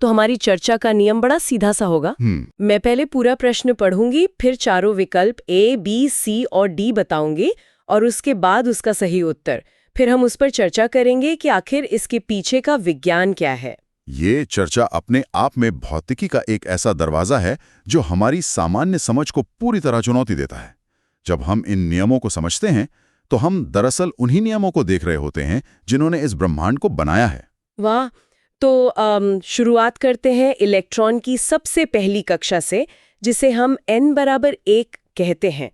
तो हमारी चर्चा का नियम बड़ा सीधा सा होगा। मैं पहले पूरा प्रश्न पढ़ूंगी, फिर चारों विकल्प A, B, C और D बताऊंगी और उसके बाद उसका सही उत्तर। फिर हम उस पर चर्चा करेंगे कि आखिर इसके पीछे का विज्ञान क्या है। ये चर्चा अपने आप में भौतिकी का एक ऐसा दरवाजा है जो हमारी सामान्य समझ को पूरी तरह चुनौती देता है। जब हम इन नियमों को समझते हैं तो हम दरअसल उन्हीं नियमों को देख रहे होते हैं जिन्होंने इस ब्रह्मांड को बनाया है। वाह, तो शुरुआत करते हैं इलेक्ट्रॉन की सबसे पहली कक्षा से, जिसे हम n=1 कहते हैं।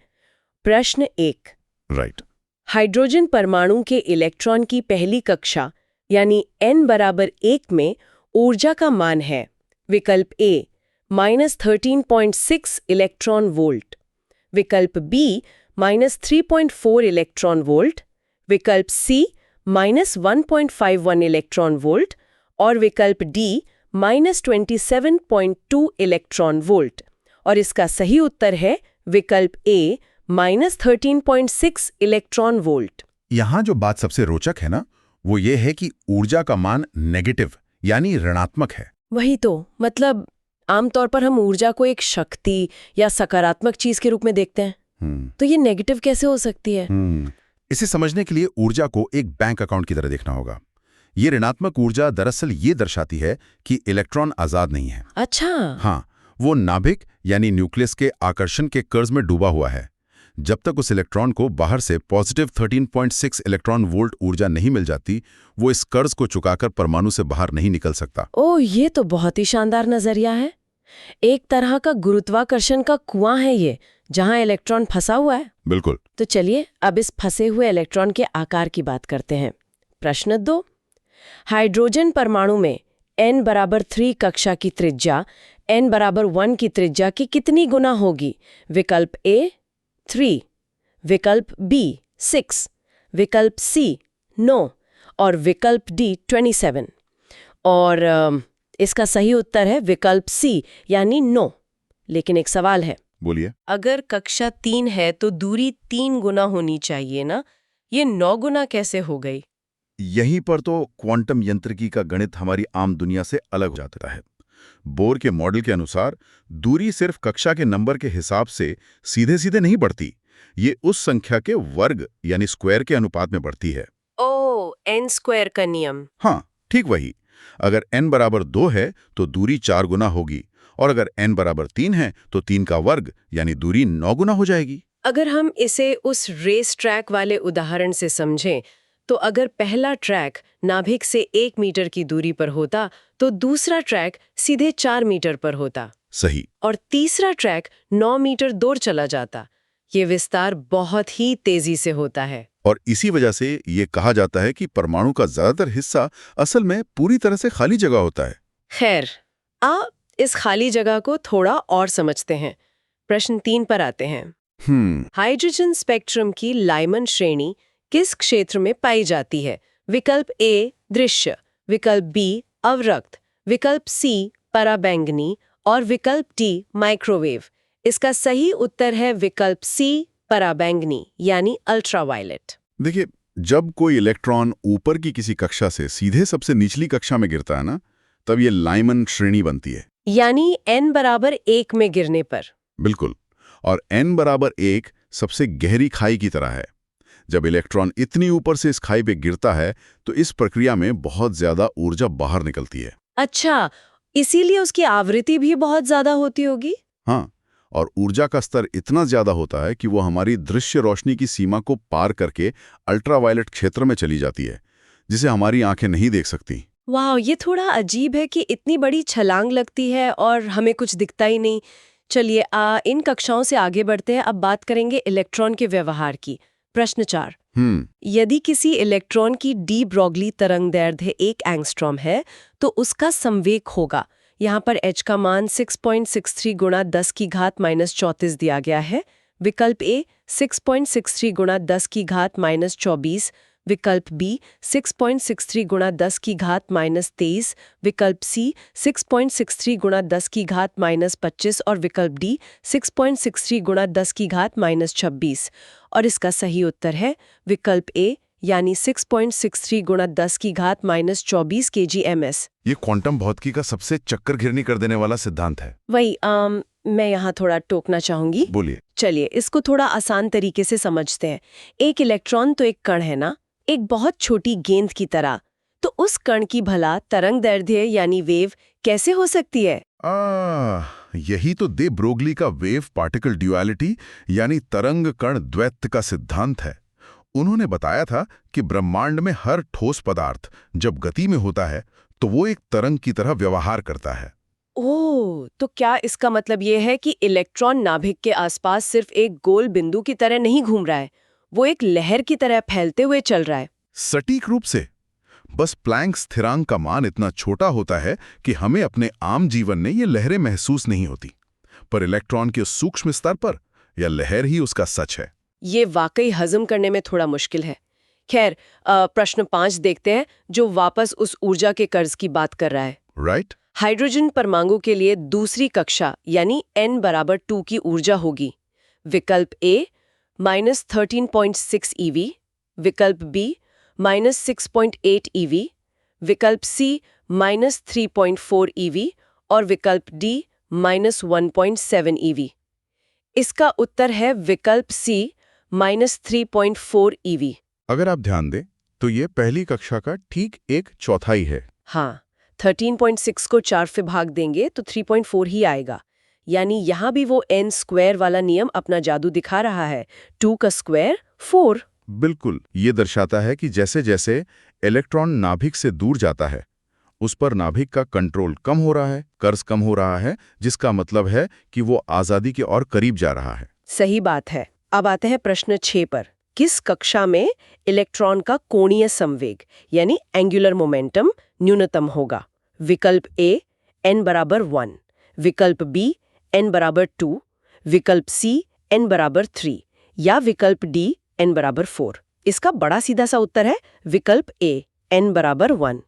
प्रश्न 1। राइट। हाइड्रोजन परमाणु के इलेक्ट्रॉन की पहली कक्षा यानी n=1 में ऊर्जा का मान है। विकल्प A -13.6 इलेक्ट्रॉन वोल्ट, विकल्प B -3.4 इलेक्ट्रॉन वोल्ट, विकल्प C -1.51 इलेक्ट्रॉन वोल्ट और विकल्प D -27.2 इलेक्ट्रॉन वोल्ट। और इसका सही उत्तर है विकल्प A -13.6 इलेक्ट्रॉन वोल्ट। यहाँ जो बात सबसे रोचक है ना, वो ये है कि ऊर्जा का मान नेगेटिव यानी ऋणात्मक है। वही तो, मतलब आमतौर पर हम ऊर्जा को एक शक्ति या सकारात्मक चीज के रूप में देखते हैं, तो ये नेगेटिव कैसे हो सकती है? इसे समझने के लिए ऊर्जा को एक बैंक अकाउंट की तरह देखना होगा। ये ऋणात्मक ऊर्जा दरअसल ये दर्शाती है कि इलेक्ट्रॉन आजाद नहीं है। अच्छा। हाँ, वो नाभिक यानी न्यूक्लियस के आकर्षण के कर्ज में डूबा हुआ है। जब तक उस इलेक्ट्रॉन को बाहर से पॉजिटिव 13.6 इलेक्ट्रॉन वोल्ट ऊर्जा नहीं मिल जाती, वो इस कर्ज को चुकाकर परमाणु से बाहर नहीं निकल सकता। ओह, ये तो बहुत ही शानदार नजरिया है। एक तरह का गुरुत्वाकर्षण का कुआं है ये, जहां इलेक्ट्रॉन फंसा हुआ है। बिल्कुल। तो चलिए अब इस फंसे हुए इलेक्ट्रॉन के आकार की बात करते हैं। प्रश्न 2। हाइड्रोजन परमाणु में n=3 कक्षा की त्रिज्या n=1 की त्रिज्या की कितनी गुना होगी? विकल्प A 3, विकल्प B 6, विकल्प C 9 और विकल्प D 27। और इसका सही उत्तर है विकल्प C यानी 9। लेकिन एक सवाल है। बोलिए। अगर कक्षा 3 है तो दूरी 3 गुना होनी चाहिए ना, ये 9 गुना कैसे हो गई? यहीं पर तो क्वांटम यांत्रिकी का गणित हमारी आम दुनिया से अलग हो जाता है। बोर के मॉडल के अनुसार दूरी सिर्फ कक्षा के नंबर के हिसाब से सीधे सीधे नहीं बढ़ती, ये उस संख्या के वर्ग यानी स्क्वायर के अनुपात में बढ़ती है। ओह, n² का नियम। हाँ, ठीक वही। अगर n=2 है तो दूरी 4 गुना होगी, और अगर n=3 है तो 3 का वर्ग यानी दूरी 9 गुना हो जाएगी। अगर हम इसे उस रेस ट्रैक वाले उदाहरण से समझें, तो अगर पहला ट्रैक नाभिक से 1 मीटर की दूरी पर होता तो दूसरा ट्रैक सीधे 4 मीटर पर होता। सही। और तीसरा ट्रैक 9 मीटर दूर चला जाता। ये विस्तार बहुत ही तेजी से होता है। और इसी वजह से ये कहा जाता है कि परमाणु का ज्यादातर हिस्सा असल में पूरी तरह से खाली जगह होता है। खैर, इस खाली जगह को थोड़ा और समझते हैं। प्रश्न 3 पर आते हैं। हाइड्रोजन स्पेक्ट्रम की लाइमन श्रेणी किस क्षेत्र में पाई जाती है? विकल्प A दृश्य, विकल्प B अवरक्त, विकल्प C पराबैंगनी और विकल्प D माइक्रोवेव। इसका सही उत्तर है विकल्प C पराबैंगनी यानी अल्ट्रावायलेट। देखिए, जब कोई इलेक्ट्रॉन ऊपर की किसी कक्षा से सीधे सबसे निचली कक्षा में गिरता है ना, तब ये लाइमन श्रेणी बनती है, यानी n=1 में गिरने पर। बिल्कुल। और n=1 सबसे गहरी खाई की तरह है। जब इलेक्ट्रॉन इतनी ऊपर से इस खाई पे गिरता है तो इस प्रक्रिया में बहुत ज्यादा ऊर्जा बाहर निकलती है। अच्छा, इसीलिए उसकी आवृत्ति भी बहुत ज्यादा होती होगी। हाँ, और ऊर्जा का स्तर इतना ज्यादा होता है कि वो हमारी दृश्य रोशनी की सीमा को पार करके अल्ट्रावायलेट क्षेत्र में चली जाती है, जिसे हमारी आंखें नहीं देख सकती। वाह, ये थोड़ा अजीब है कि इतनी बड़ी छलांग लगती है और हमें कुछ दिखता ही नहीं। चलिए इन कक्षाओं से आगे बढ़ते हैं। अब बात करेंगे इलेक्ट्रॉन के व्यवहार की। प्रश्न 4। यदि किसी इलेक्ट्रॉन की डी ब्रॉगली तरंगदैर्ध्य 1 एंगस्ट्रॉम है तो उसका संवेग होगा। यहाँ पर h का मान 6.63 गुणा 10 की घात -34 दिया गया है। विकल्प A 6.63 गुणा 10 की घात -24, विकल्प B 6.63 गुणा 10 की घात -23, विकल्प C 6.63 गुणा 10 की घात -25 और विकल्प D 6.63 गुणा 10 की घात -26। और इसका सही उत्तर है विकल्प A यानी 6.63 गुणा 10 की घात -24 kgms। ये क्वांटम भौतिकी का सबसे चक्कर घिरनी कर देने वाला सिद्धांत है। वही मैं यहाँ थोड़ा टोकना चाहूंगी। बोलिए। चलिए इसको थोड़ा आसान तरीके से समझते हैं। एक इलेक्ट्रॉन तो एक कण है ना, एक बहुत छोटी गेंद की तरह। तो उस कण की भला तरंग दैर्ध्य यानी वेव कैसे हो सकती है? यही तो दे ब्रोगली का वेव पार्टिकल ड्यूअलिटी यानी तरंग कण द्वैत का सिद्धांत है। उन्होंने बताया था कि ब्रह्मांड में हर ठोस पदार्थ जब गति में होता है तो वो एक तरंग की तरह व्यवहार करता है। ओह, तो क्या इसका मतलब ये है कि इलेक्ट्रॉन नाभिक के आसपास सिर्फ एक गोल बिंदु की तरह नहीं घूम रहा है, वो एक लहर की तरह फैलते हुए चल रहा है? सटीक रूप से। बस प्लैंक स्थिरांक का मान इतना छोटा होता है कि हमें अपने आम जीवन में ये लहरें महसूस नहीं होती, पर इलेक्ट्रॉन के सूक्ष्म स्तर पर यह लहर ही उसका सच है। ये वाकई हजम करने में थोड़ा मुश्किल है। खैर, प्रश्न 5 देखते हैं, जो वापस उस ऊर्जा के कर्ज की बात कर रहा है। राइट। हाइड्रोजन परमाणु के लिए दूसरी कक्षा यानी n बराबर 2 की ऊर्जा होगी। विकल्प ए -13.6 eV, विकल्प बी -6.8 eV, विकल्प सी -3.4 eV और विकल्प डी -1.7 eV। इसका उत्तर है विकल्प सी -3.4 eV। अगर आप ध्यान दें तो ये पहली कक्षा का ठीक एक चौथाई है। हाँ, 13.6 को 4 से भाग देंगे तो 3.4 ही आएगा। यानी यहाँ भी वो n स्क्वायर वाला नियम अपना जादू दिखा रहा है। 2 का स्क्वायर 4। बिल्कुल, ये दर्शाता है कि जैसे जैसे इलेक्ट्रॉन नाभिक से दूर जाता है उस पर नाभिक का कंट्रोल कम हो रहा है, कर्ज कम हो रहा है, जिसका मतलब है कि वो आजादी के और करीब जा रहा है। सही बात है। अब आते हैं प्रश्न 6 पर। किस कक्षा में इलेक्ट्रॉन का कोणीय संवेग यानी एंगुलर मोमेंटम न्यूनतम होगा? विकल्प ए n बराबर 1, विकल्प बी n बराबर 2, विकल्प सी n बराबर 3 या विकल्प डी n बराबर 4। इसका बड़ा सीधा सा उत्तर है विकल्प ए n बराबर 1।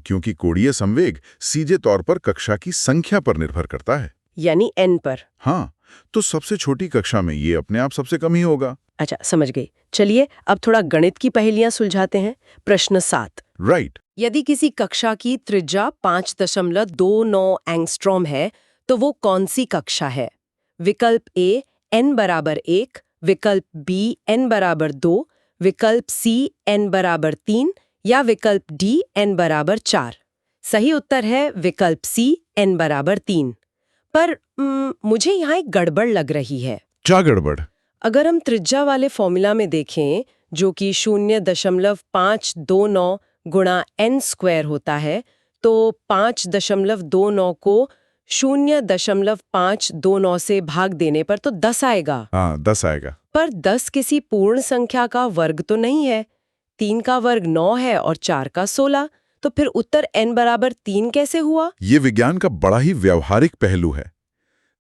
क्योंकि कोणीय संवेग सीधे तौर पर कक्षा की संख्या पर निर्भर करता है, यानी n पर। हाँ, तो सबसे छोटी कक्षा में ये अपने आप सबसे कम ही होगा। अच्छा, समझ गई। चलिए अब थोड़ा गणित की पहेलियां सुलझाते हैं। प्रश्न 7। राइट। यदि किसी कक्षा की त्रिज्या 5.29 एंगस्ट्रॉम है तो वो कौन सी कक्षा है? विकल्प ए n बराबर 1, विकल्प बी n बराबर 2, विकल्प सी n बराबर 3 या विकल्प डी n बराबर 4। सही उत्तर है विकल्प सी n बराबर 3। पर मुझे यहाँ एक गड़बड़ लग रही है। क्या गड़बड़? अगर हम त्रिज्या वाले फॉर्मूला में देखें जो कि 0.529 गुणा n स्क्वायर होता है, तो 5.29 को 0.529 से भाग देने पर तो 10 आएगा। हाँ, 10 आएगा। पर 10 किसी पूर्ण संख्या का वर्ग तो नहीं है। 3 का वर्ग 9 है और 4 का 16। तो फिर उत्तर n बराबर 3 कैसे हुआ? ये विज्ञान का बड़ा ही व्यावहारिक पहलू है।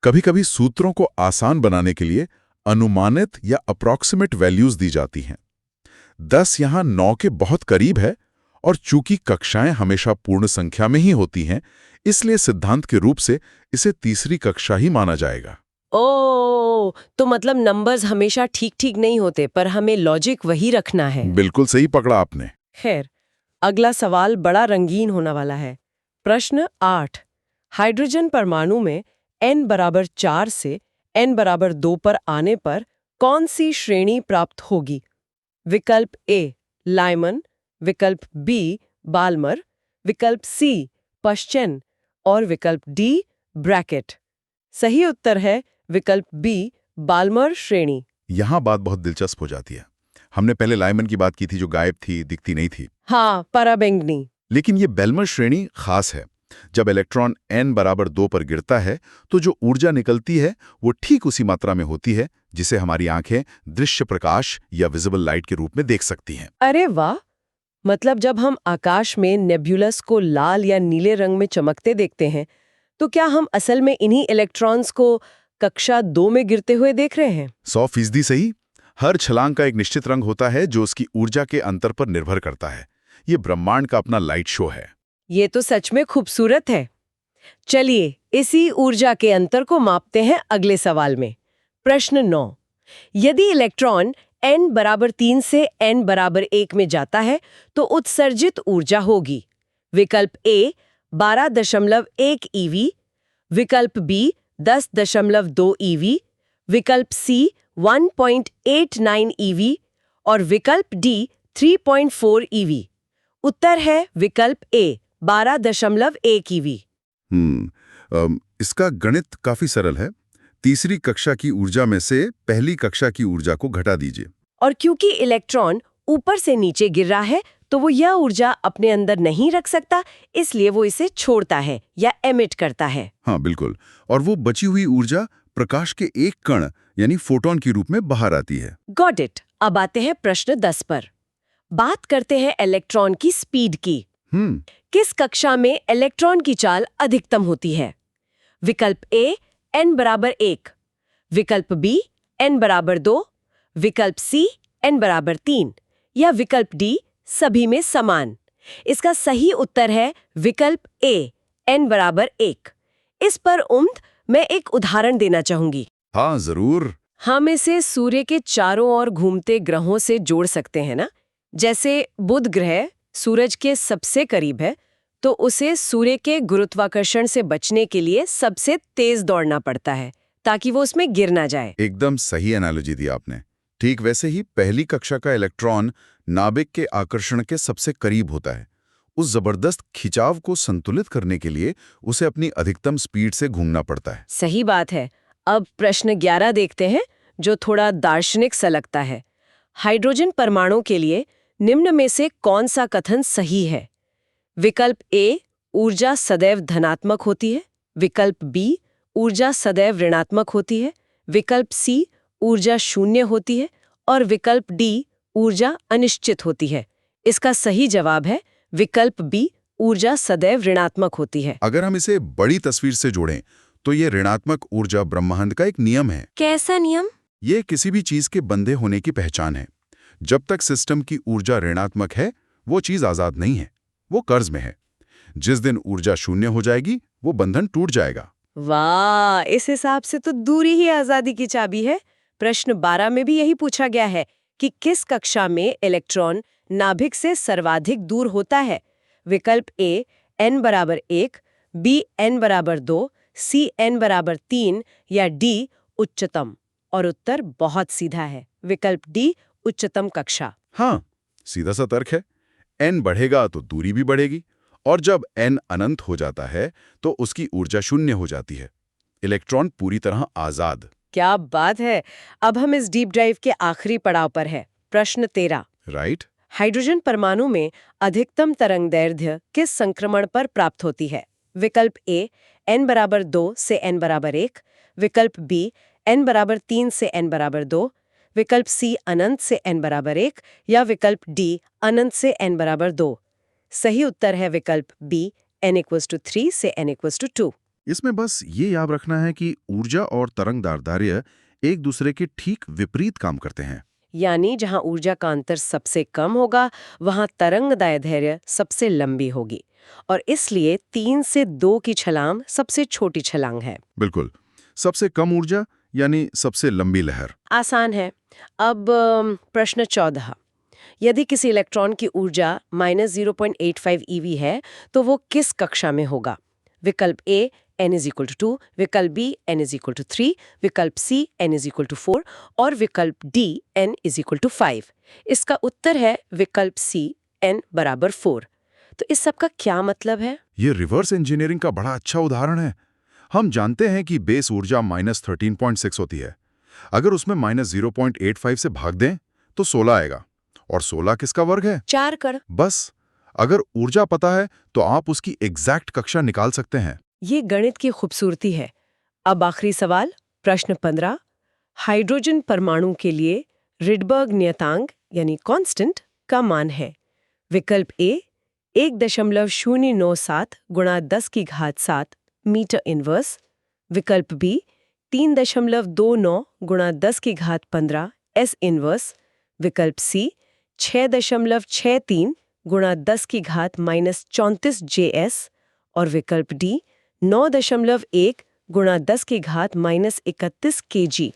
कभी-कभी सूत्रों को आसान बनाने के लिए अनुमानित या अप्रॉक्सिमेट वैल्यूज दी जाती हैं। 10 यहाँ 9 के बहुत करीब है और चूंकि कक्षाएं हमेशा पूर्ण संख्या में ही होती हैं, इसलिए सिद्धांत के रूप से इसे तीसरी कक्षा ही माना जाएगा। ओह, तो मतलब नंबर्स हमेशा ठीक-ठीक नहीं होते, पर हमें लॉजिक वही रखना है। बिल्कुल सही पकड़ा आपने। खैर, अगला सवाल बड़ा रंगीन होने वाला है। प्रश्न 8। हाइड्रोजन परमाणु में n बराबर 4 से n बराबर 2 पर आने पर कौन सी श्रेणी प्राप्त होगी? विकल्प ए लाइमन, विकल्प बी बाल्मर, विकल्प सी पश्चन और विकल्प डी ब्रैकेट। सही उत्तर है विकल्प बी बाल्मर श्रेणी। यहाँ बात बहुत दिलचस्प हो जाती है। हमने पहले लाइमन की बात की थी जो गायब थी, दिखती नहीं थी। हाँ, पराबैंगनी। लेकिन ये बेल्मर श्रेणी खास है। जब इलेक्ट्रॉन n बराबर 2 पर गिरता है तो जो ऊर्जा निकलती है वो ठीक उसी मात्रा में होती है जिसे हमारी आंखें दृश्य प्रकाश या विजिबल लाइट के रूप में देख सकती हैं। अरे वाह! मतलब जब हम आकाश में नेब्यूलस को लाल या नीले रंग में चमकते देखते हैं, तो क्या हम असल में इन्हीं इलेक्ट्रॉन्स को कक्षा 2 में गिरते हुए देख रहे हैं? 100% सही। हर छलांग का एक निश्चित रंग होता है जो उसकी ऊर्जा के अंतर पर निर्भर करता है। ये ब्रह्मांड का अपना लाइट शो है। ये तो सच में खूबसूरत है। चलिए इसी ऊर्जा के अंतर को मापते हैं अगले सवाल में। प्रश्न 9। यदि इलेक्ट्रॉन n बराबर 3 से n बराबर 1 में जाता है तो उत्सर्जित ऊर्जा होगी। विकल्प ए 12.1 ईवी, विकल्प बी 10.2 ईवी, विकल्प सी 1.89 ईवी और विकल्प डी 3.4 ईवी। उत्तर है विकल्प ए 12.1 ईवी। इसका गणित काफी सरल है। तीसरी कक्षा की ऊर्जा में से पहली कक्षा की ऊर्जा को घटा दीजिए। और क्योंकि इलेक्ट्रॉन ऊपर से नीचे गिर रहा है तो वो यह ऊर्जा अपने अंदर नहीं रख सकता, इसलिए वो इसे छोड़ता है या एमिट करता है। हाँ बिल्कुल। और वो बची हुई ऊर्जा प्रकाश के एक कण यानी फोटोन के रूप में बाहर आती है। Got it. अब आते हैं प्रश्न 10 पर। बात करते हैं इलेक्ट्रॉन की स्पीड की। किस कक्षा में इलेक्ट्रॉन की चाल अधिकतम होती है? विकल्प ए n बराबर 1, विकल्प बी n बराबर 2, विकल्प सी n बराबर 3 या विकल्प डी सभी में समान। इसका सही उत्तर है विकल्प ए n बराबर 1। इस पर मैं एक उदाहरण देना चाहूंगी। हाँ जरूर। हम इसे सूर्य के चारों ओर घूमते ग्रहों से जोड़ सकते हैं ना। जैसे बुध ग्रह सूरज के सबसे करीब है तो उसे सूर्य के गुरुत्वाकर्षण से बचने के लिए सबसे तेज दौड़ना पड़ता है ताकि वो उसमें गिर ना जाए। एकदम सही एनालॉजी दी आपने। ठीक वैसे ही पहली कक्षा का इलेक्ट्रॉन नाभिक के आकर्षण के सबसे करीब होता है। उस जबरदस्त खिंचाव को संतुलित करने के लिए उसे अपनी अधिकतम स्पीड से घूमना पड़ता है। सही बात है। अब प्रश्न 11 देखते हैं, जो थोड़ा दार्शनिक सा लगता है। हाइड्रोजन परमाणु के लिए निम्न में से कौन सा कथन सही है? विकल्प ए ऊर्जा सदैव धनात्मक होती है, विकल्प बी ऊर्जा सदैव ऋणात्मक होती है, विकल्प सी ऊर्जा शून्य होती है और विकल्प डी ऊर्जा अनिश्चित होती है। इसका सही जवाब है विकल्प बी ऊर्जा सदैव ऋणात्मक होती है। अगर हम इसे बड़ी तस्वीर से जोड़ें तो ये ऋणात्मक ऊर्जा ब्रह्मांड का एक नियम है। कैसा नियम? ये किसी भी चीज के बंधे होने की पहचान है। जब तक सिस्टम की ऊर्जा ऋणात्मक है वो चीज आजाद नहीं है, वो कर्ज में है। जिस दिन ऊर्जा शून्य हो जाएगी वो बंधन टूट जाएगा। वाह, इस हिसाब से तो दूरी ही आजादी की चाबी है। प्रश्न 12 में भी यही पूछा गया है कि किस कक्षा में इलेक्ट्रॉन नाभिक से सर्वाधिक दूर होता है? विकल्प ए n बराबर 1, बी n बराबर 2, सी n बराबर 3 या डी उच्चतम। और उत्तर बहुत सीधा है, विकल्प डी उच्चतम कक्षा। हाँ, सीधा सा तर्क है। n बढ़ेगा तो दूरी भी बढ़ेगी और जब n अनंत हो जाता है तो उसकी ऊर्जा शून्य हो जाती है। इलेक्ट्रॉन पूरी तरह आजाद। क्या बात है। अब हम इस डीप ड्राइव के आखिरी पड़ाव पर है। प्रश्न 13। राइट। हाइड्रोजन परमाणु में अधिकतम तरंगदैर्घ्य किस संक्रमण पर प्राप्त होती है? विकल्प ए n बराबर 2 से n बराबर 1, विकल्प बी n बराबर 3 से n बराबर 2, विकल्प सी अनंत से n बराबर 1 या विकल्प डी अनंत से n बराबर 2। सही उत्तर है विकल्प बी n = 3 से n = 2। इसमें बस ये याद रखना है कि ऊर्जा और तरंगदैर्घ्य एक दूसरे के ठीक विपरीत काम करते हैं। यानी जहां ऊर्जा का अंतर सबसे कम होगा वहां तरंगदैर्घ्य सबसे लंबी होगी और इसलिए 3 से 2 की छलांग सबसे छोटी छलांग है। बिल्कुल। सबसे कम ऊर्जा यानी सबसे लंबी लहर। आसान है। अब प्रश्न 14। यदि किसी इलेक्ट्रॉन की ऊर्जा -0.85 eV है तो वो किस कक्षा में होगा? विकल्प ए n = 2, विकल्प बी n = 3, विकल्प सी n = 4 और विकल्प डी n = 5। इसका उत्तर है विकल्प सी n बराबर 4। तो इस सब का क्या मतलब है? ये रिवर्स इंजीनियरिंग का बड़ा अच्छा उदाहरण है। हम जानते हैं कि बेस ऊर्जा -13.6 होती है। अगर उसमें -0.85 से भाग दें तो 16 आएगा। और 16 किसका वर्ग है? 4 कण। बस अगर ऊर्जा पता है तो आप उसकी एग्जैक्ट कक्षा निकाल सकते हैं। ये गणित की खूबसूरती है। अब आखिरी सवाल, प्रश्न 15। हाइड्रोजन परमाणु के लिए रिडबर्ग नियतांक यानी कांस्टेंट का मान है? विकल्प ए 1.097 × 10⁻7 मीटर इनवर्स, विकल्प बी 3.29 × 10⁻15 एस इनवर्स, विकल्प सी 6.63 × 10⁻−34 JS और विकल्प डी 9.1 × 10⁻−31 kg।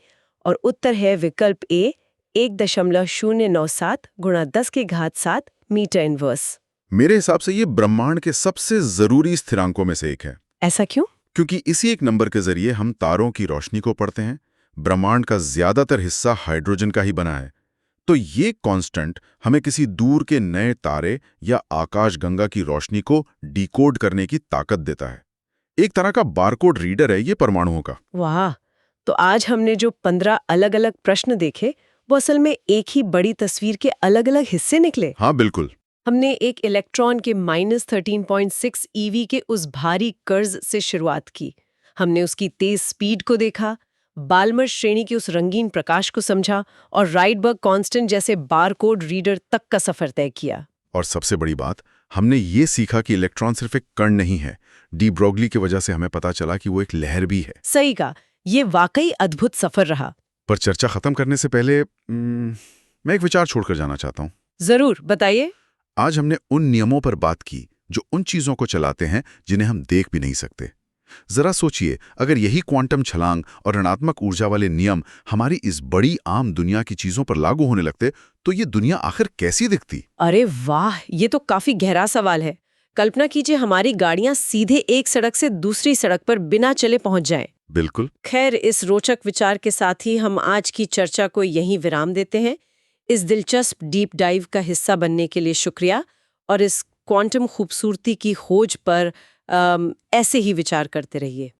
और उत्तर है विकल्प ए 1.097 गुणा 10 की घात 7 मीटर इनवर्स। मेरे हिसाब से ये ब्रह्मांड के सबसे जरूरी स्थिरांकों में से एक है। ऐसा क्यों? क्योंकि इसी एक नंबर के जरिए हम तारों की रोशनी को पढ़ते हैं। ब्रह्मांड का ज्यादातर हिस्सा हाइड्रोजन का ही बना है, तो ये कांस्टेंट हमें किसी दूर के नए तारे या आकाशगंगा की रोशनी को डिकोड करने की ताकत देता है। एक तरह का बारकोड रीडर है ये परमाणुओं का। वाह, तो आज हमने जो 15 अलग-अलग प्रश्न देखे वो असल में एक ही बड़ी तस्वीर के अलग-अलग हिस्से निकले। हाँ बिल्कुल। हमने एक इलेक्ट्रॉन के -13.6 ईवी के उस भारी कर्ज से शुरुआत की। हमने उसकी तेज स्पीड को देखा, बाल्मर श्रेणी के उस रंगीन प्रकाश को समझा और राइडबर्ग कांस्टेंट जैसे बारकोड रीडर तक का सफर तय किया। और सबसे बड़ी बात, हमने ये सीखा कि इलेक्ट्रॉन सिर्फ एक कण नहीं है। डी ब्रोगली की वजह से हमें पता चला कि वो एक लहर भी है। सही कहा, ये वाकई अद्भुत सफर रहा। पर चर्चा खत्म करने से पहले मैं एक विचार छोड़कर जाना चाहता हूँ। जरूर, बताइए। आज हमने उन नियमों पर बात की जो उन चीजों को चलाते हैं जिन्हें हम देख भी नहीं सकते। जरा सोचिए, अगर यही क्वांटम छलांग और ऋणात्मक ऊर्जा वाले नियम हमारी इस बड़ी आम दुनिया की चीजों पर लागू होने लगते तो ये दुनिया आखिर कैसी दिखती? अरे वाह, ये तो काफी गहरा सवाल है। कल्पना कीजिए हमारी गाड़ियां सीधे एक सड़क से दूसरी सड़क पर बिना चले पहुंच जाएं। बिल्कुल। खैर, इस रोचक विचार के साथ ही हम आज की चर्चा को यहीं विराम देते हैं। इस दिलचस्प डीप डाइव का हिस्सा बनने के लिए शुक्रिया, और इस क्वांटम खूबसूरती की खोज पर ऐसे ही विचार करते रहिए।